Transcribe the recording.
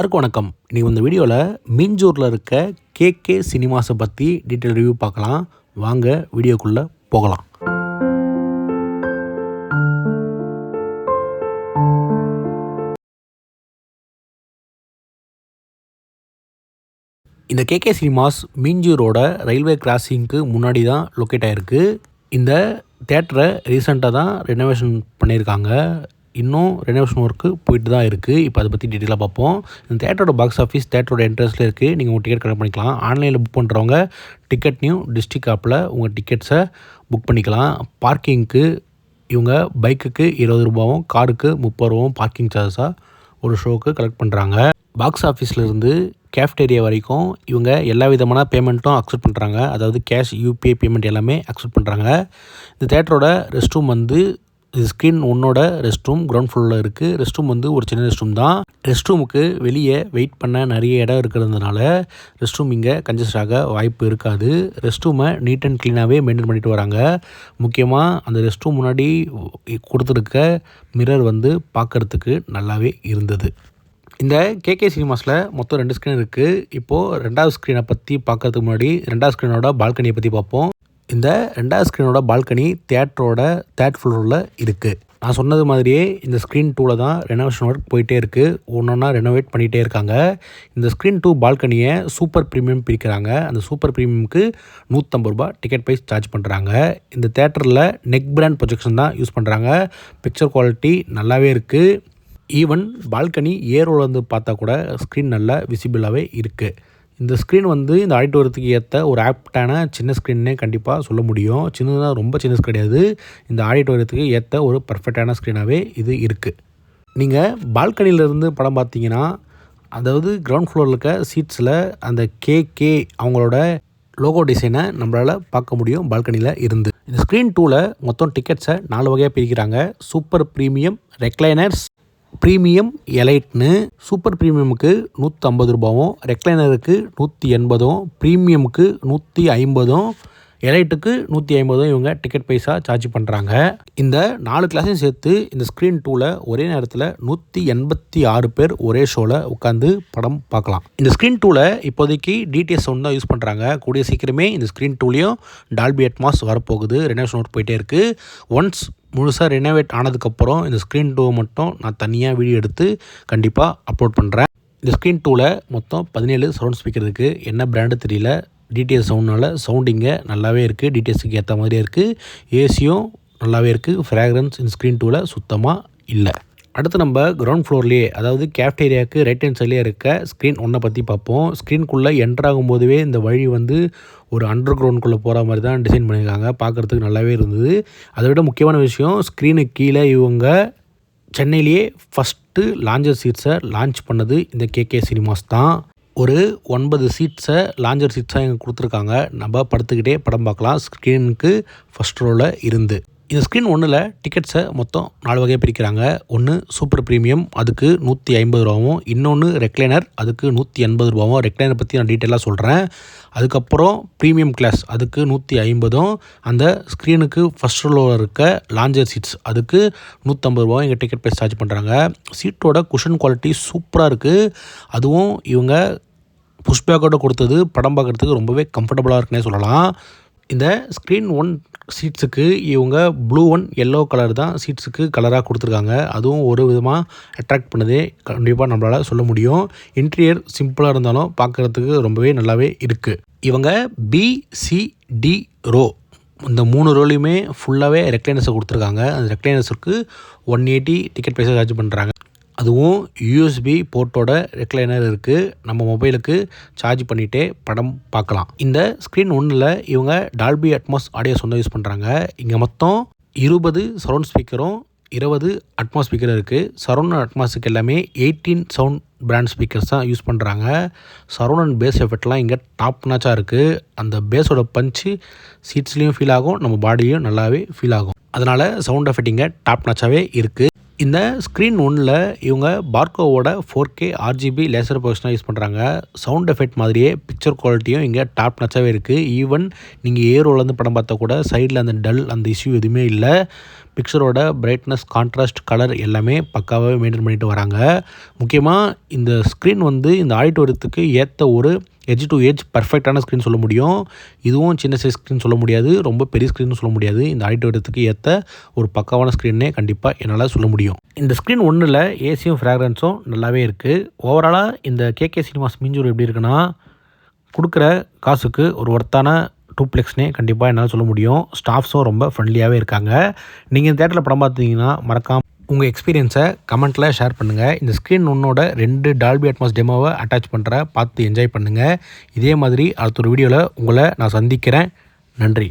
எல்லாருக்கும் வணக்கம். இன்றைக்கி இந்த வீடியோவில் மீஞ்சூரில் இருக்க கேகே சினிமாஸை பற்றி டீட்டெயில் ரிவ்யூ பார்க்கலாம். வாங்க வீடியோக்குள்ளே போகலாம். இந்த கேகே சினிமாஸ் மீஞ்சூரோட ரயில்வே கிராசிங்க்கு முன்னாடி தான் லொக்கேட் ஆகிருக்கு. இந்த தேட்டரை ரீசெண்டாக தான் ரெனோவேஷன் பண்ணியிருக்காங்க. இன்னும் ரெனோவேஷன் ஒர்க்கு போயிட்டு தான் இருக்குது. இப்போ அதை பற்றி டீட்டெயிலாக பார்ப்போம். இந்த தேட்டரோட பாக்ஸ் ஆஃபீஸ் தேட்டரோட என்ட்ரன்ஸில் இருக்குது. நீங்கள் உங்கள் டிக்கெட் கலெக்ட் பண்ணிக்கலாம். ஆன்லைனில் புக் பண்ணுறவங்க டிக்கெட் நியூ டிஸ்ட்ரிக்ட் ஆப்பில் உங்கள் டிக்கெட்ஸை புக் பண்ணிக்கலாம். பார்க்கிங்க்கு இவங்க பைக்குக்கு 20 ரூபாவும் காருக்கு 30 ரூபாவும் பார்க்கிங் சார்ஜஸாக ஒரு ஷோக்கு கலெக்ட் பண்ணுறாங்க. பாக்ஸ் ஆஃபீஸ்லேருந்து கேஃப்டேரியா வரைக்கும் இவங்க எல்லா விதமான பேமெண்ட்டும் அக்செப்ட் பண்ணுறாங்க. அதாவது கேஷ், யூபிஐ பேமெண்ட் எல்லாமே அக்செப்ட் பண்ணுறாங்க. இந்த தேட்டரோட ரெஸ்ட் ரூம் வந்து ஸ்க்ரீன் 1ஓட ரெஸ்ட் ரூம் கிரவுண்ட் ஃப்ளோரில் இருக்குது. ரெஸ்ட் ரூம் வந்து ஒரு சின்ன ரெஸ்ட் ரூம் தான். ரெஸ்ட் ரூமுக்கு வெளியே வெயிட் பண்ண நிறைய இடம் இருக்கிறதுனால ரெஸ்ட் ரூம் இங்கே கன்ஜஸ்ட் ஆக வாய்ப்பு இருக்காது. ரெஸ்ட் ரூமை நீட் அண்ட் க்ளீனாகவே மெயின்டைன் பண்ணிட்டு வராங்க. முக்கியமாக அந்த ரெஸ்ட் ரூம் முன்னாடி கொடுத்துருக்க மிரர் வந்து பார்க்குறதுக்கு நல்லாவே இருந்தது. இந்த கேகே சினிமாஸில் மொத்தம் 2 ஸ்க்ரீன் இருக்குது. இப்போது 2வது ஸ்க்ரீனை பற்றி பார்க்கறதுக்கு முன்னாடி 2வது ஸ்க்ரீனோட பால்கனியை பற்றி பார்ப்போம். இந்த 2வது ஸ்க்ரீனோட பால்கனி தேட்டரோட 3rd ஃப்ளோரில் இருக்குது. நான் சொன்னது மாதிரியே இந்த ஸ்க்ரீன் 2ல் தான் ரெனோவேஷன் ஒர்க் போயிட்டே இருக்குது. ஒன்றா ரெனோவேட் பண்ணிகிட்டே இருக்காங்க. இந்த ஸ்க்ரீன் 2 பால்கனியை சூப்பர் ப்ரீமியம் பிரிக்கிறாங்க. அந்த சூப்பர் ப்ரீமியமுக்கு 150 ரூபா டிக்கெட் ப்ரைஸ் சார்ஜ் பண்ணுறாங்க. இந்த தேட்டரில் நெக் பிராண்ட் ப்ரொஜெக்ஷன் தான் யூஸ் பண்ணுறாங்க. பிக்சர் குவாலிட்டி நல்லாவே இருக்குது. ஈவன் பால்கனி ஏரோலேருந்து பார்த்தா கூட ஸ்க்ரீன் நல்லா விசிபிளாகவே இருக்குது. இந்த ஸ்க்ரீன் வந்து இந்த ஆடிட்டோரியத்துக்கு ஏற்ற ஒரு ஆப்டான சின்ன ஸ்க்ரீன்னே கண்டிப்பாக சொல்ல முடியும். சின்னதாக ரொம்ப சின்ன கிடையாது. இந்த ஆடிட்டோரியத்துக்கு ஏற்ற ஒரு பர்ஃபெக்டான ஸ்க்ரீனாகவே இது இருக்குது. நீங்கள் பால்கனியிலேருந்து படம் பார்த்தீங்கன்னா, அதாவது கிரவுண்ட் ஃப்ளோரில் இருக்க சீட்ஸில் அந்த கேகே அவங்களோட லோகோ டிசைனை நம்மளால் பார்க்க முடியும் பால்கனியில் இருந்து. இந்த ஸ்க்ரீன் 2ல் மொத்தம் டிக்கெட்ஸை 4 வகையாக பிரிக்கிறாங்க. சூப்பர் ப்ரீமியம், ரெக்லைனர்ஸ், ப்ரீமியம், எலைட்னு. சூப்பர் ப்ரீமியமுக்கு 150 ரூபாவும், ரெக்லைனருக்கு 180, ப்ரீமியமுக்கு 150, எலைட்டுக்கு 150 இவங்க டிக்கெட் பைசா சார்ஜ் பண்ணுறாங்க. இந்த 4 கிளாஸையும் சேர்த்து இந்த ஸ்க்ரீன் 2ல் ஒரே நேரத்தில் 186 பேர் ஒரே ஷோவில் உட்காந்து படம் பார்க்கலாம். இந்த ஸ்க்ரீன் 2ல் இப்போதைக்கு டிடிஎஸ் சவுண்ட் தான் யூஸ் பண்ணுறாங்க. கூடிய சீக்கிரமே இந்த ஸ்க்ரீன் 2லையும் டால்பி அட்மாஸ் வரப்போகுது. ரெனோவேஷன் ஒர்க் போயிட்டே இருக்குது. ஒன்ஸ் முழுசாக ரெனோவேட் ஆனதுக்கப்புறம் இந்த ஸ்க்ரீன் 2 மட்டும் நான் தனியாக வீடியோ எடுத்து கண்டிப்பாக அப்லோட் பண்ணுறேன். இந்த ஸ்க்ரீன் 2ல் மொத்தம் 17 சவுண்ட் ஸ்பீக்கர் இருக்குது. என்ன பிராண்டு தெரியல. டிடிஎஸ் சவுண்ட்னால சவுண்டிங்க நல்லாவே இருக்குது. டிடிஎஸ்க்கு ஏற்ற மாதிரியே இருக்குது. ஏசியும் நல்லாவே இருக்குது. ஃப்ராக்ரன்ஸ் இந்த ஸ்க்ரீன் 2ல் சுத்தமாக இல்லை. அடுத்து நம்ம கிரவுண்ட் ஃப்ளோர்லேயே, அதாவது கேஃப்டேரியாவுக்கு ரைட் ஹேண்ட் சைட்லேயே இருக்க ஸ்க்ரீன் 1 பற்றி பார்ப்போம். ஸ்க்ரீனுக்குள்ளே என்ட்ராகும் போதுவே இந்த வழி வந்து ஒரு அண்டர் கிரவுண்டுக்குள்ளே போகிற மாதிரி தான் டிசைன் பண்ணியிருக்காங்க. பார்க்குறதுக்கு நல்லாவே இருந்தது. அதை விட முக்கியமான விஷயம், ஸ்க்ரீனுக்கு கீழே இவங்க சென்னையிலேயே ஃபஸ்ட்டு லாஞ்சர் சீட்ஸை லான்ச் பண்ணது இந்த கேகே சினிமாஸ் தான். ஒரு 9 சீட்ஸை லாஞ்சர் சீட்ஸாக இங்கே கொடுத்துருக்காங்க. நம்ம படுத்துக்கிட்டே படம் பார்க்கலாம் ஸ்க்ரீனுக்கு ஃபஸ்ட் ரோவில் இருந்து. இந்த ஸ்க்ரீன் 1ல் டிக்கெட்ஸை மொத்தம் 4 வகையாக பிரிக்கிறாங்க. ஒன்று சூப்பர் ப்ரீமியம், அதுக்கு 150 ரூபாவும். இன்னொன்று ரெக்லைனர், அதுக்கு 180 ரூபாவும். ரெக்லைனர் பற்றி நான் டீட்டெயிலாக சொல்கிறேன். அதுக்கப்புறம் ப்ரீமியம் கிளாஸ், அதுக்கு 150. அந்த ஸ்க்ரீனுக்கு ஃபஸ்ட் ரோவில் இருக்க லாஞ்சர் சீட்ஸ், அதுக்கு 150 ரூபாவும் இங்கே டிக்கெட் ப்ரைஸ் சார்ஜ் பண்ணுறாங்க. சீட்டோட குஷன் குவாலிட்டி சூப்பராக இருக்குது. அதுவும் இவங்க புஷ்பேக்கோடு கொடுத்தது படம் பார்க்குறதுக்கு ரொம்பவே கம்ஃபர்டபுளாக இருக்குன்னே சொல்லலாம். இந்த ஸ்க்ரீன் 1 சீட்ஸுக்கு இவங்க ப்ளூ அண்ட் எல்லோ கலர் தான் சீட்ஸுக்கு கலராக கொடுத்துருக்காங்க. அதுவும் ஒரு விதமாக அட்ராக்ட் பண்ணதே கண்டிப்பாக நம்மளால் சொல்ல முடியும். இன்டீரியர் சிம்பிளாக இருந்தாலும் பார்க்குறதுக்கு ரொம்பவே நல்லாவே இருக்குது. இவங்க பிசிடி ரோ, இந்த 3 ரோலையுமே ஃபுல்லாகவே ரெக்லைனர்ஸை கொடுத்துருக்காங்க. அந்த ரெக்லைனர்ஸுக்கு 180 டிக்கெட் பைசா சார்ஜ் பண்ணுறாங்க. அதுவும் யூஎஸ்பி போர்ட்டோட ரெக்லைனர் இருக்குது. நம்ம மொபைலுக்கு சார்ஜ் பண்ணிகிட்டே படம் பார்க்கலாம். இந்த ஸ்க்ரீன் 1ல் இவங்க Dolby Atmos audio sound use பண்ணுறாங்க. இங்கே மொத்தம் 20 சரௌண்ட் ஸ்பீக்கரும் 20 அட்மாஸ் ஸ்பீக்கர் இருக்குது. சரௌண்ட் அட்மாஸுக்கு எல்லாமே 18 சவுண்ட் பிராண்ட் ஸ்பீக்கர்ஸ் தான் யூஸ் பண்ணுறாங்க. சரௌண்ட் அண்ட் பேஸ் எஃபெக்ட்லாம் இங்கே டாப் நாச்சாக இருக்குது. அந்த பேஸோட பஞ்சு சீட்ஸ்லேயும் ஃபீல் ஆகும், நம்ம பாடியும் நல்லாவே ஃபீல் ஆகும். அதனால் சவுண்ட் எஃபெக்ட் இங்கே டாப் நாச்சாகவே இருக்குது. இந்த ஸ்க்ரீன் ஒன்றில் இவங்க பார்க்கோவோட 4K RGB லேசர் ப்ரொஜெக்ஷனாக யூஸ் பண்ணுறாங்க. சவுண்ட் எஃபெக்ட் மாதிரியே பிக்சர் குவாலிட்டியும் இங்கே டாப் நச்சாகவே இருக்குது. ஈவன் நீங்கள் ஏரோலேருந்து படம் பார்த்தா கூட சைடில் அந்த டல் அந்த இஷ்யூ எதுவுமே இல்லை. பிக்சரோட பிரைட்னஸ், கான்ட்ராஸ்ட், கலர் எல்லாமே பக்காவாகவே மெயின்டைன் பண்ணிட்டு வராங்க. முக்கியமாக இந்த ஸ்க்ரீன் வந்து இந்த ஆடிட்டோரியத்துக்கு ஏற்ற ஒரு எட்ஜ் டு எட்ஜ் பர்ஃபெக்டான ஸ்க்ரீன் சொல்ல முடியும். இதுவும் சின்ன சைஸ் ஸ்க்ரீன் சொல்ல முடியாது, ரொம்ப பெரிய ஸ்க்ரீன் சொல்ல முடியாது. இந்த ஆடிட்டோரியத்துக்கு ஏற்ற ஒரு பக்காவான ஸ்க்ரீனே கண்டிப்பாக என்னால் சொல்ல முடியும். இந்த ஸ்க்ரீன் ஒன்றில் ஏசியும் ஃப்ராக்ரன்ஸும் நல்லாவே இருக்குது. ஓவராலாக இந்த கேகே சினிமாஸ் மீஞ்சூர் எப்படி இருக்குன்னா, கொடுக்குற காசுக்கு ஒரு ஒர்த்தான டூப்ளெக்ஸ்னே கண்டிப்பாக என்னால் சொல்ல முடியும். ஸ்டாஃப்ஸும் ரொம்ப ஃப்ரெண்ட்லியாகவே இருக்காங்க. நீங்கள் இந்த தேட்டரில் படம் பார்த்தீங்கன்னா மறக்காமல் உங்கள் எக்ஸ்பீரியன்ஸை கமெண்ட்டில் ஷேர் பண்ணுங்கள். இந்த ஸ்க்ரீன் ஒன்னோட 2 டால்பி அட்மாஸ் டெமோவை அட்டாச் பண்ணுற பார்த்து என்ஜாய் பண்ணுங்கள். இதே மாதிரி அடுத்த ஒரு வீடியோவில் உங்களை நான் சந்திக்கிறேன். நன்றி.